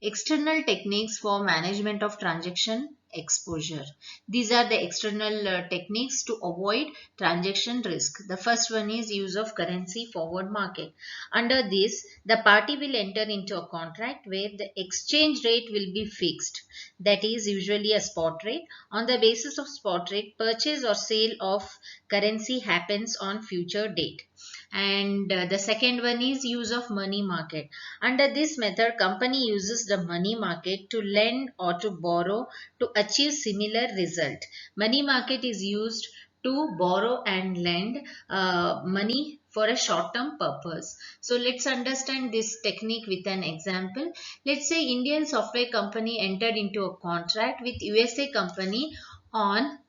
External techniques for management of transaction exposure. These are the external techniques to avoid transaction risk. The first one is use of currency forward market. Under this, the party will enter into a contract where the exchange rate will be fixed. That is usually a spot rate. On the basis of spot rate, purchase or sale of currency happens on future date. And the second one is use of money market. Under this method, company uses the money market to lend or to borrow to achieve similar result. Money market is used to borrow and lend money for a short-term purpose. So let's understand this technique with an example. Let's say Indian software company entered into a contract with USA company on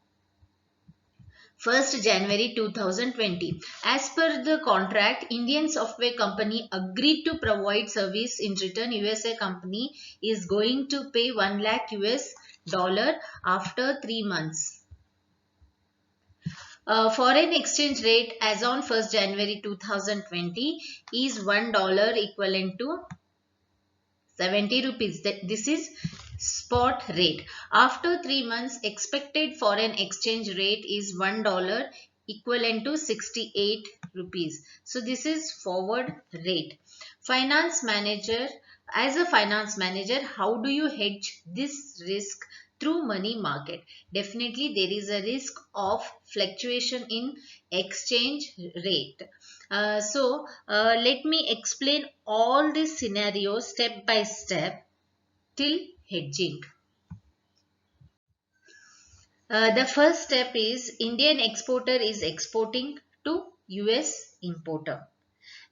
1st January 2020. As per the contract, Indian software company agreed to provide service. In return, USA company is going to pay 1 lakh US dollar after 3 months. Foreign exchange rate as on 1st January 2020 is $1 equivalent to 70 rupees. This is spot rate. After 3 months, expected foreign exchange rate is $1 equivalent to 68 rupees. So this is forward rate. Finance manager, as a finance manager, how do you hedge this risk? Through money market. Definitely there is a risk of fluctuation in exchange rate. Let me explain all these scenarios step by step till hedging. The first step is Indian exporter is exporting to US importer.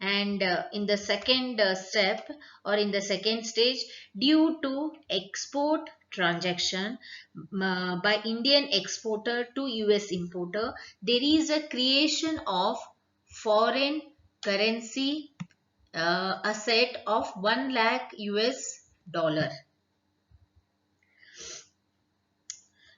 And in the second step or in the second stage, due to export transaction by Indian exporter to US importer, there is a creation of foreign currency asset of 1 lakh US dollar,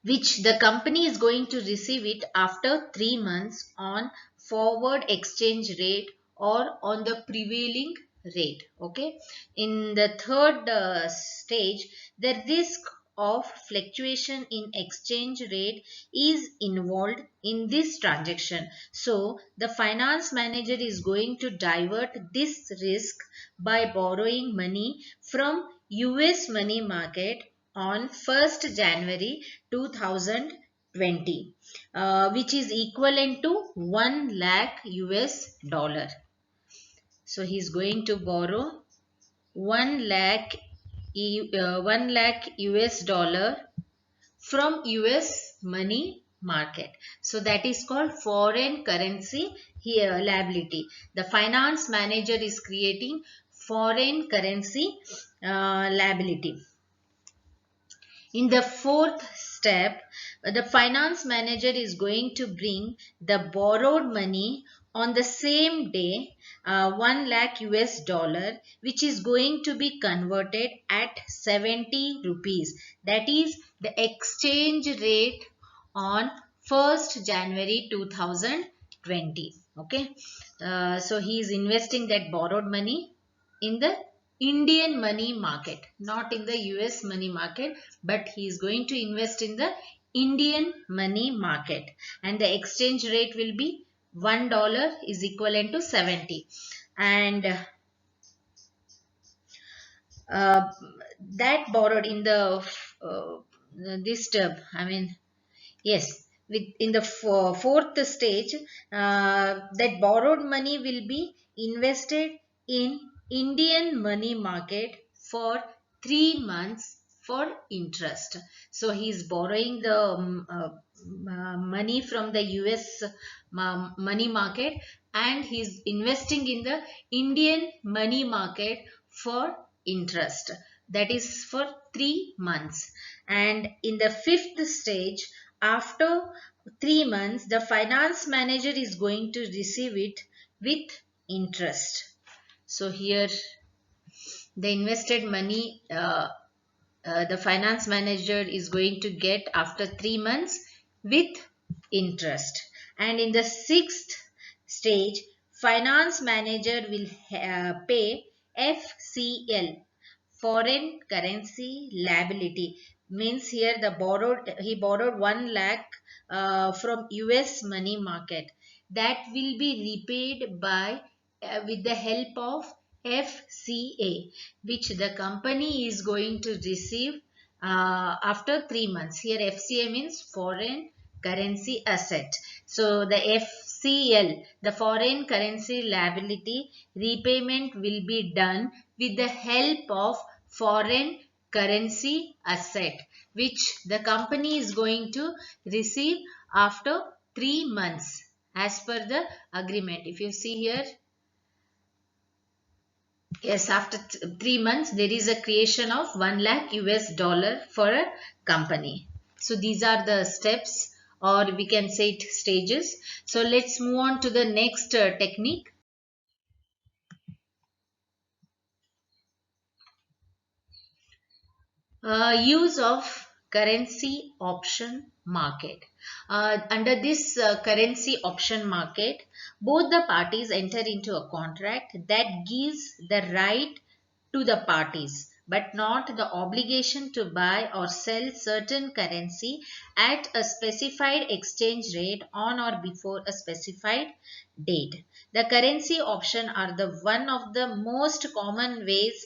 which the company is going to receive it after 3 months on forward exchange rate or on the prevailing rate. Okay. In the third stage, the risk of fluctuation in exchange rate is involved in this transaction. So the finance manager is going to divert this risk by borrowing money from US money market on 1st January 2020, which is equivalent to 1 lakh US dollar. So he is going to borrow 1 lakh 1 lakh US dollar from US money market. So that is called foreign currency here liability. The finance manager is creating foreign currency liability. In the fourth step, the finance manager is going to bring the borrowed money on the same day, 1 lakh US dollar, which is going to be converted at 70 rupees. That is the exchange rate on 1st January 2020. Okay. So he is investing that borrowed money in the Indian money market, not in the US money market, but he is going to invest in the Indian money market, and the exchange rate will be $1 is equivalent to 70. And that borrowed in the this term, yes, in the fourth stage, that borrowed money will be invested in Indian money market for 3 months for interest. So he is borrowing the money from the US money market, and he is investing in the Indian money market for interest. That is for 3 months. And in the fifth stage, after 3 months, the finance manager is going to receive it with interest. So here the invested money, the finance manager is going to get after 3 months with interest. And in the sixth stage, finance manager will pay FCL, foreign currency liability. Means here he borrowed 1 lakh from US money market. That will be repaid by with the help of FCA, which the company is going to receive after 3 months. Here FCA means foreign currency asset. So the FCL, the foreign currency liability repayment will be done with the help of foreign currency asset, which the company is going to receive after 3 months as per the agreement. If you see here, yes, after 3 months, there is a creation of 1 lakh US dollar for a company. So these are the steps, or we can say it stages. So let's move on to the next technique. Use of currency option market. Under this currency option market, both the parties enter into a contract that gives the right to the parties but not the obligation to buy or sell certain currency at a specified exchange rate on or before a specified date. The currency option are the one of the most common ways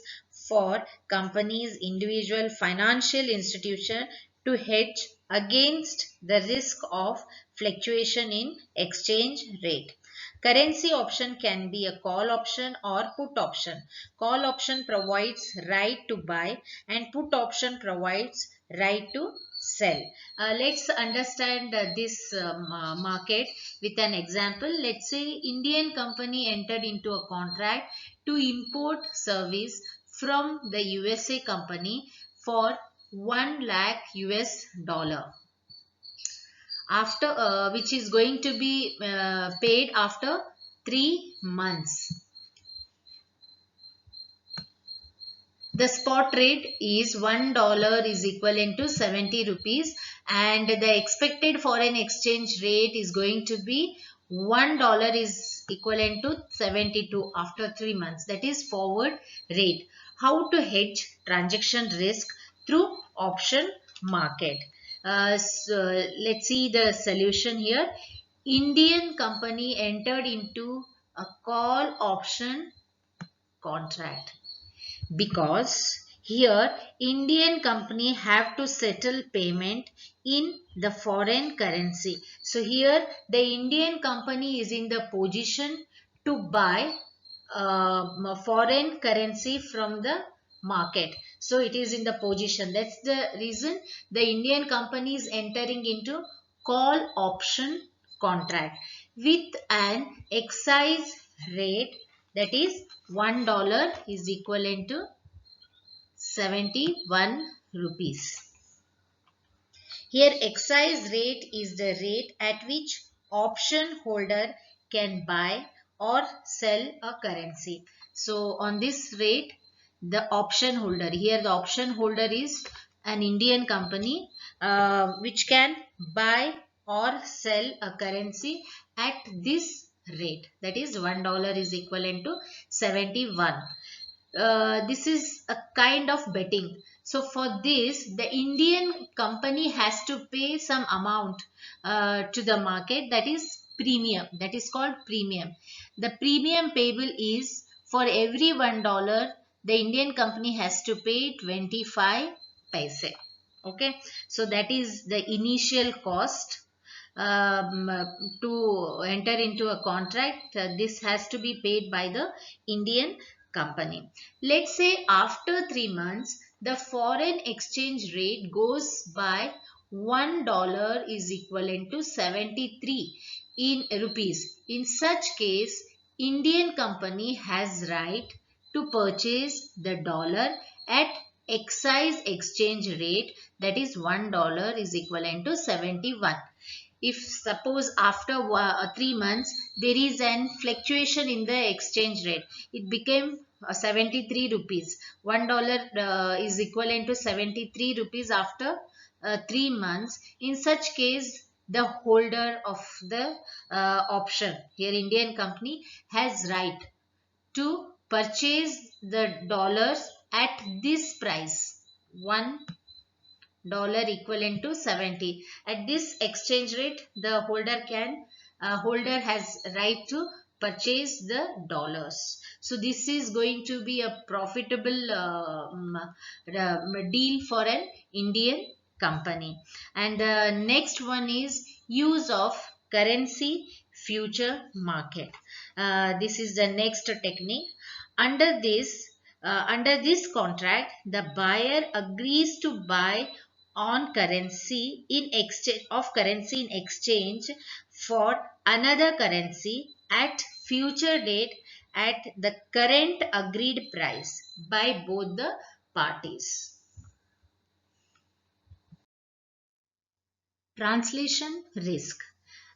for companies, individual financial institution to hedge against the risk of fluctuation in exchange rate. Currency option can be a call option or put option. Call option provides right to buy and put option provides right to sell. Let's understand this market with an example. Let's say Indian company entered into a contract to import service from the USA company for 1 lakh US dollar, after which is going to be paid after 3 months. The spot rate is $1 is equivalent to 70 rupees, and the expected foreign exchange rate is going to be $1 is equivalent to 72 after 3 months. That is forward rate. How to hedge transaction risk through option market? So let's see the solution here. Indian company entered into a call option contract because here Indian company have to settle payment in the foreign currency. So here the Indian company is in the position to buy foreign currency from the market. So it is in the position. That's the reason the Indian company is entering into call option contract with an excise rate, that is $1 is equivalent to 71 rupees. Here excise rate is the rate at which option holder can buy or sell a currency. So on this rate, the option holder, here the option holder is an Indian company which can buy or sell a currency at this rate, that is $1 is equivalent to 71. This is a kind of betting. So for this, the Indian company has to pay some amount to the market, that is premium, that is called premium. The premium payable is for every $1, the Indian company has to pay 25 paise. Okay, so that is the initial cost um, to enter into a contract. This has to be paid by the Indian company. Let's say after 3 months, the foreign exchange rate goes by $1 is equivalent to 73 in rupees. In such case, Indian company has right to purchase the dollar at excise exchange rate, that is $1 is equivalent to 71. If suppose after 3 months there is an fluctuation in the exchange rate, it became 73 rupees, $1 is equivalent to 73 rupees after 3 months. In such case, the holder of the option, here Indian company, has right to purchase the dollars at this price, $1 equivalent to 70. At this exchange rate, the holder has right to purchase the dollars. So this is going to be a profitable deal for an Indian company. And the next one is use of currency future market. This is the next technique. Under this under this contract, the buyer agrees to buy on currency in exchange for another currency at future date at the current agreed price by both the parties. Translation risk.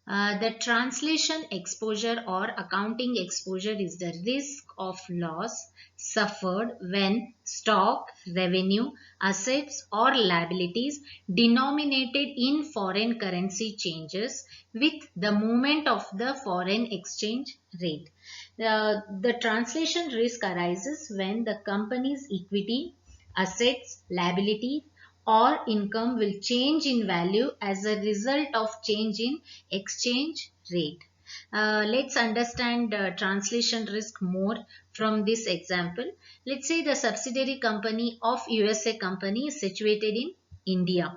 The translation exposure or accounting exposure is the risk of loss suffered when stock, revenue, assets, or liabilities denominated in foreign currency changes with the movement of the foreign exchange rate. The translation risk arises when the company's equity, assets, liability, or income will change in value as a result of change in exchange rate. Let's understand translation risk more from this example. Let's say the subsidiary company of USA company is situated in India.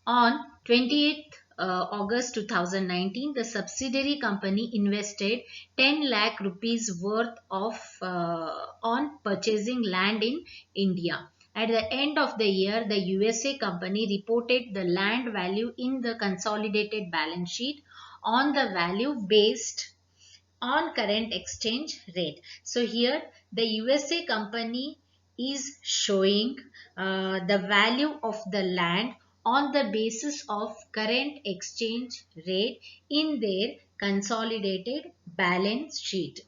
On 28th August 2019, the subsidiary company invested 10 lakh rupees worth of on purchasing land in India. At the end of the year, the USA company reported the land value in the consolidated balance sheet on the value based on current exchange rate. So here the USA company is showing the value of the land on the basis of current exchange rate in their consolidated balance sheet.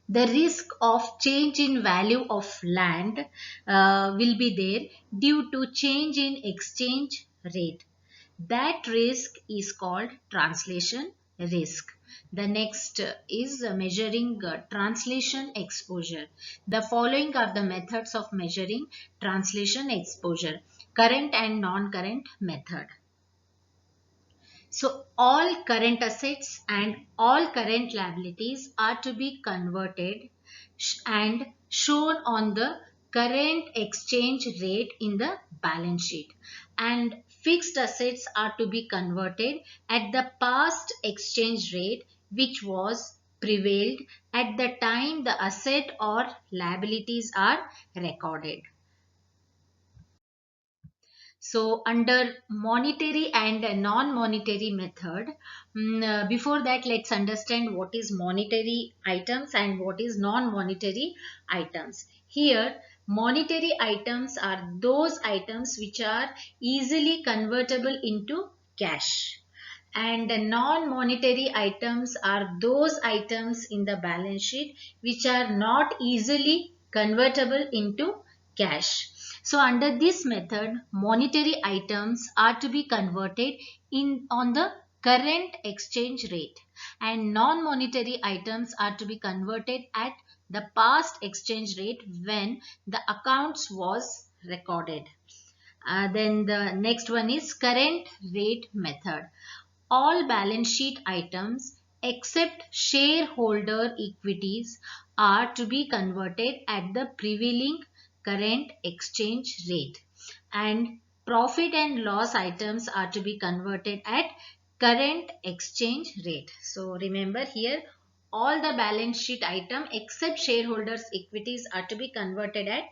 The risk of change in value of land will be there due to change in exchange rate. That risk is called translation risk. The next is measuring translation exposure. The following are the methods of measuring translation exposure. Current and non-current method. So all current assets and all current liabilities are to be converted and shown on the current exchange rate in the balance sheet, and fixed assets are to be converted at the past exchange rate which was prevailed at the time the asset or liabilities are recorded. So under monetary and non-monetary method, before that let's understand what is monetary items and what is non-monetary items. Here monetary items are those items which are easily convertible into cash, and non-monetary items are those items in the balance sheet which are not easily convertible into cash. So under this method, monetary items are to be converted in on the current exchange rate, and non-monetary items are to be converted at the past exchange rate when the accounts was recorded. Then the next one is current rate method. All balance sheet items except shareholder equities are to be converted at the prevailing current exchange rate, and profit and loss items are to be converted at current exchange rate. So remember here all the balance sheet item except shareholders equities are to be converted at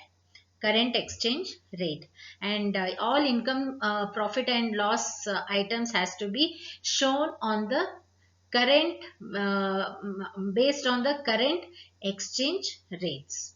current exchange rate, and all income, profit and loss items has to be shown on the current based on the current exchange rates.